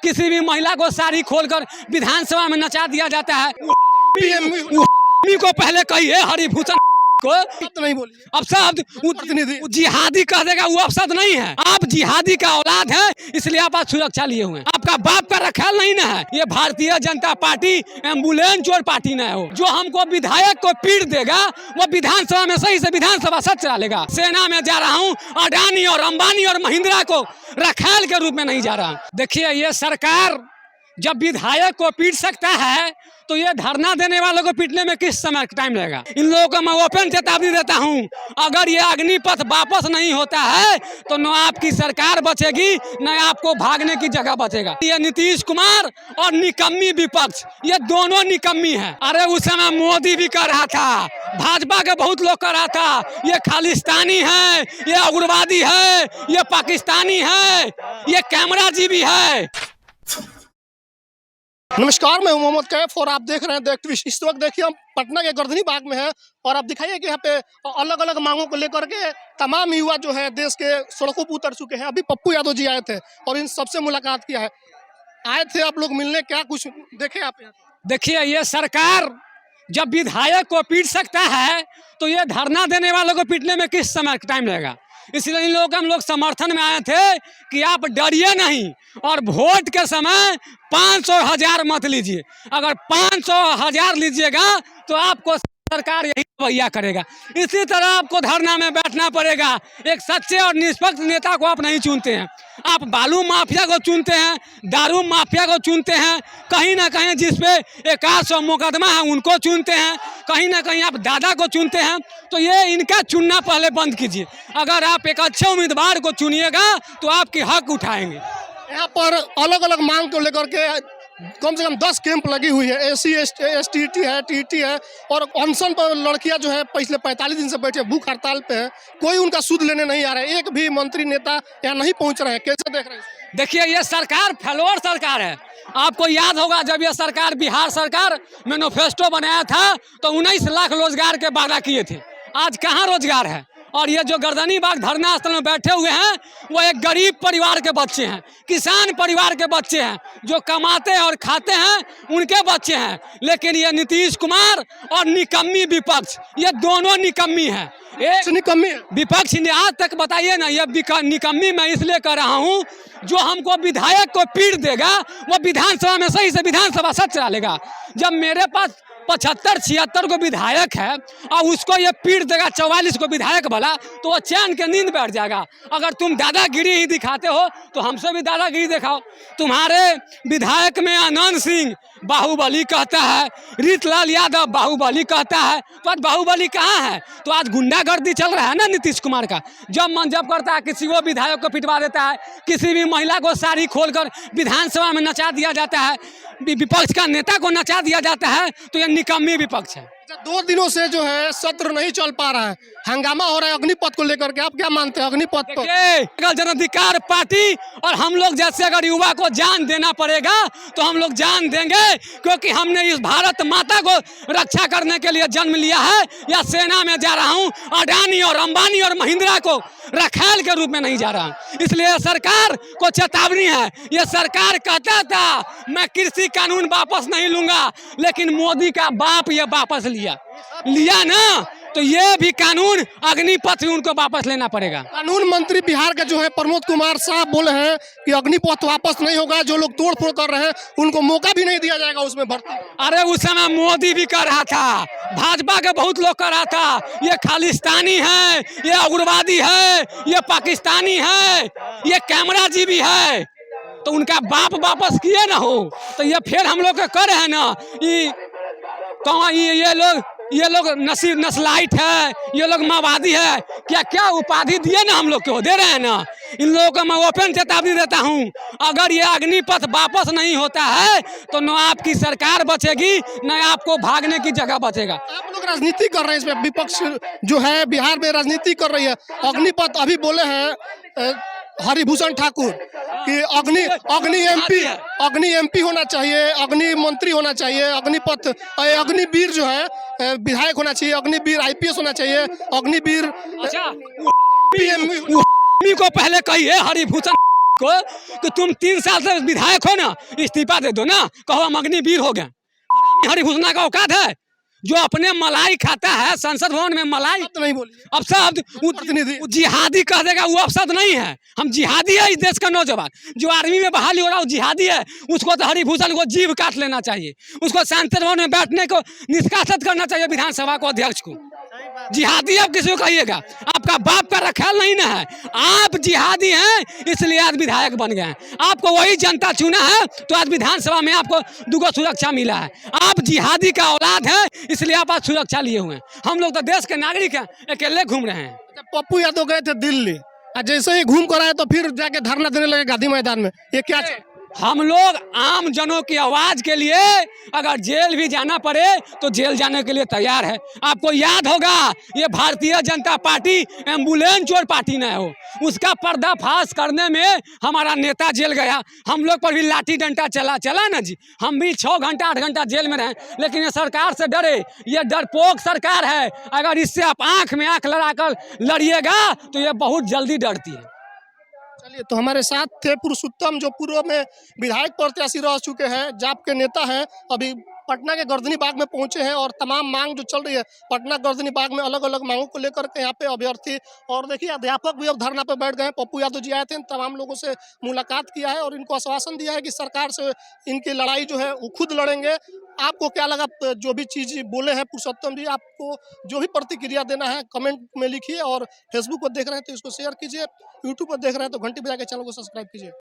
किसी भी महिला को साड़ी खोलकर विधानसभा में नचा दिया जाता है। को पहले कहिए हरिभूषण को तो नहीं बोलिए। अब शब्द जिहादी कह देगा, वो अब शब्द नहीं है। आप जिहादी का औलाद है, इसलिए आप आज सुरक्षा लिए हुए हैं। आपका बाप का रखेल नहीं ना है। ये भारतीय जनता पार्टी एम्बुलेंस चोर पार्टी न हो। जो हमको विधायक को पीट देगा वो विधानसभा में सही से विधानसभा सच चला लेगा। सेना में जा रहा हूँ, अडानी और अंबानी और महिंद्रा को रखेल के रूप में नहीं जा रहा। देखिए, ये सरकार जब विधायक को पीट सकता है तो ये धरना देने वालों को पीटने में किस समय टाइम लगेगा। इन लोगों को मैं ओपन चेतावनी देता हूं, अगर ये अग्निपथ वापस नहीं होता है तो न आपकी सरकार बचेगी न आपको भागने की जगह बचेगा। ये नीतीश कुमार और निकम्मी विपक्ष, ये दोनों निकम्मी है। अरे उस समय मोदी भी कर रहा था, भाजपा के बहुत लोग कर रहा था, ये खालिस्तानी है, ये उग्रवादी है, ये पाकिस्तानी है, ये कैमरा जीवी है। नमस्कार, मैं मोहम्मद कैफ और आप देख रहे हैं देख ट्विस्ट। इस वक्त देखिए हम पटना के गर्दनी बाग में हैं और आप दिखाइए कि यहाँ पे अलग अलग मांगों को लेकर के तमाम युवा जो है देश के सड़कों पर उतर चुके हैं। अभी पप्पू यादव जी आए थे और इन सबसे मुलाकात किया है। आए थे आप लोग मिलने, क्या कुछ देखे आप? देखिए, ये सरकार जब विधायक को पीट सकता है तो ये धरना देने वालों को पीटने में किस समय टाइम लगेगा। इसलिए इन लोगों का हम लोग समर्थन में आए थे कि आप डरिए नहीं और वोट के समय 500,000 मत लीजिए। अगर 500,000 लीजिएगा तो आपको सरकार यही रवैया करेगा। इसी तरह आपको धरना में बैठना पड़ेगा। एक सच्चे और निष्पक्ष नेता को आप नहीं चुनते हैं, आप बालू माफिया को चुनते हैं, दारू माफिया को चुनते हैं, कहीं ना कहीं जिसपे 100 मुकदमा है उनको चुनते हैं, कहीं ना कहीं आप दादा को चुनते हैं। तो ये इनका चुनना पहले बंद कीजिए। अगर आप एक अच्छे उम्मीदवार को चुनिएगा तो आपके हक उठाएंगे। यहाँ पर अलग अलग मांग को लेकर के कम से कम 10 कैंप लगी हुई है। एससी एसटी है, टीटी है और अनशन पर लड़कियां जो है पिछले 45 दिन से बैठे भूख हड़ताल पे है। कोई उनका सुध लेने नहीं आ रहा है, एक भी मंत्री नेता यहाँ नहीं पहुँच रहे हैं। कैसे देख रहे हैं? देखिए, ये सरकार फेलोर सरकार है। आपको याद होगा जब ये सरकार बिहार सरकार मैनिफेस्टो बनाया था तो 19 लाख रोजगार के वादा किए थे। आज कहाँ रोजगार है? और ये जो गर्दनी बाग धरना स्थल में बैठे हुए हैं वो एक गरीब परिवार के बच्चे हैं, किसान परिवार के बच्चे हैं, जो कमाते हैं और खाते हैं उनके बच्चे हैं। लेकिन ये नीतीश कुमार और निकम्मी विपक्ष, ये दोनों निकम्मी है। एक निकम्मी विपक्ष ने आज तक बताइए ना, ये निकम्मी मैं इसलिए कह रहा हूँ, जो हमको विधायक को पीट देगा वो विधानसभा में सही से विधानसभा सच चला लेगा। जब मेरे पास 75-76 को विधायक है और उसको ये पीट देगा 44 को विधायक भला, तो वो चैन के नींद बैठ जाएगा। अगर तुम दादागिरी ही दिखाते हो तो हमसे भी दादागिरी दिखाओ। तुम्हारे विधायक में आनंद सिंह बाहुबली कहता है, रीतलाल यादव बाहुबली कहता है, तो आज बाहुबली कहाँ है? तो आज गुंडागर्दी चल रहा है ना नीतीश कुमार का। जब मन जब करता है किसी को विधायक को पिटवा देता है, किसी भी महिला को साड़ी खोलकर विधानसभा में नचा दिया जाता है, विपक्ष का नेता को नचा दिया जाता है, तो ये निकम्मी विपक्ष है। 2 दिनों से जो है सत्र नहीं चल पा रहा है, हंगामा हो रहा है अग्निपथ को लेकर के। आप क्या मानते हैं अग्निपथ पर? जन अधिकार पार्टी और हम लोग जैसे अगर युवा को जान देना पड़ेगा तो हम लोग जान देंगे, क्योंकि हमने इस भारत माता को रक्षा करने के लिए जन्म लिया है। या सेना में जा रहा हूँ, अडानी और अंबानी और महिंद्रा को रखेल के रूप में नहीं जा रहा। इसलिए सरकार को चेतावनी है। ये सरकार कहता था मैं कृषि कानून वापस नहीं लूंगा, लेकिन मोदी का बाप ये वापस लिया ना, तो ये भी कानून अग्निपथ उनको वापस लेना पड़ेगा। कानून मंत्री बिहार के जो है प्रमोद कुमार साहब बोले हैं कि अग्निपथ वापस नहीं होगा, जो लोग तोड़फोड़ कर रहे हैं उनको मौका भी नहीं दिया जाएगा उसमें भर्ती। अरे उस समय मोदी भी कर रहा था, भाजपा के बहुत लोग कर रहा था, ये खालिस्तानी है, ये उग्रवादी है, ये पाकिस्तानी है, ये कैमरा जीवी है। तो उनका बाप वापस किए ना हो तो ये फिर हम लोग कर रहे हैं ना, ये लोग नस्लाइट है, ये लोग माओवादी है, क्या क्या उपाधि दिए ना हम लोग को दे रहे हैं ना। इन लोगों को मैं ओपन चेतावनी देता हूं, अगर ये अग्निपथ वापस नहीं होता है तो न आपकी सरकार बचेगी न आपको भागने की जगह बचेगा। आप लोग राजनीति कर रहे हैं, इसमें विपक्ष जो है बिहार में राजनीति कर रही है। अग्निपथ अभी बोले हैं हरिभूषण ठाकुर कि अग्नि एमपी होना चाहिए, अग्नि मंत्री होना चाहिए, अग्निपथ अग्निवीर जो है विधायक होना चाहिए, अग्निवीर IPS होना चाहिए, अग्निवीर अच्छा को पहले कहिए हरिभूषण को कि तुम 3 साल से विधायक हो ना, इस्तीफा दे दो ना, कहो हम अग्निवीर हो गए। हरी घुसना का औकात है जो अपने मलाई खाता है संसद भवन में मलाई। तो नहीं बोलिए अब शब्द प्रतिनिधि जिहादी कह देगा वो अब शब्द नहीं है। हम जिहादी है इस देश का नौजवान जो आर्मी में बहाली हो रहा है, वो जिहादी है। उसको तो हरिभूषण को जीभ काट लेना चाहिए, उसको संसद भवन में बैठने को निष्कासित करना चाहिए विधानसभा को अध्यक्ष को। जिहादी आप किसी को कहिएगा, आपका बाप का ख्याल नहीं ना है। आप जिहादी हैं इसलिए आज विधायक बन गए हैं। आपको वही जनता चुना है तो आज विधानसभा में आपको दुगो सुरक्षा मिला है। आप जिहादी का औलाद है इसलिए आप आज सुरक्षा लिए हुए हैं। हम लोग तो देश के नागरिक हैं, अकेले घूम रहे हैं। पप्पू यादव गए थे दिल्ली, जैसे ही घूम कर आए तो फिर जाके धरना देने लगे गांधी मैदान में। ये क्या हम लोग आम जनों की आवाज के लिए अगर जेल भी जाना पड़े तो जेल जाने के लिए तैयार है। आपको याद होगा ये भारतीय जनता पार्टी एम्बुलेंस चोर पार्टी न हो, उसका पर्दाफाश करने में हमारा नेता जेल गया। हम लोग पर भी लाठी डंडा चला ना जी, हम भी 6 घंटा 8 घंटा जेल में रहे। लेकिन ये सरकार से डरे, ये डरपोक सरकार है। अगर इससे आप आंख में आंख लड़ाकर लड़िएगा तो ये बहुत जल्दी डरती है। चलिए, तो हमारे साथ थे पुरुषोत्तम जो पूर्व में विधायक प्रत्याशी रह चुके हैं, जाप के नेता हैं। अभी पटना के गर्दनी बाग में पहुंचे हैं और तमाम मांग जो चल रही है पटना गर्दनी बाग में, अलग अलग मांगों को लेकर के यहाँ पे अभ्यर्थी और देखिए अध्यापक भी अब धरना पे बैठ गए हैं। पप्पू यादव जी आए थे, तमाम लोगों से मुलाकात किया है और इनको आश्वासन दिया है कि सरकार से इनकी लड़ाई जो है वो खुद लड़ेंगे। आपको क्या लगा जो भी चीज़ बोले हैं पुरुषोत्तम जी? आपको जो भी प्रतिक्रिया देना है कमेंट में लिखिए और फेसबुक पर देख रहे हैं तो इसको शेयर कीजिए, यूट्यूब पर देख रहे हैं तो घंटी बजा के चैनल को सब्सक्राइब कीजिए।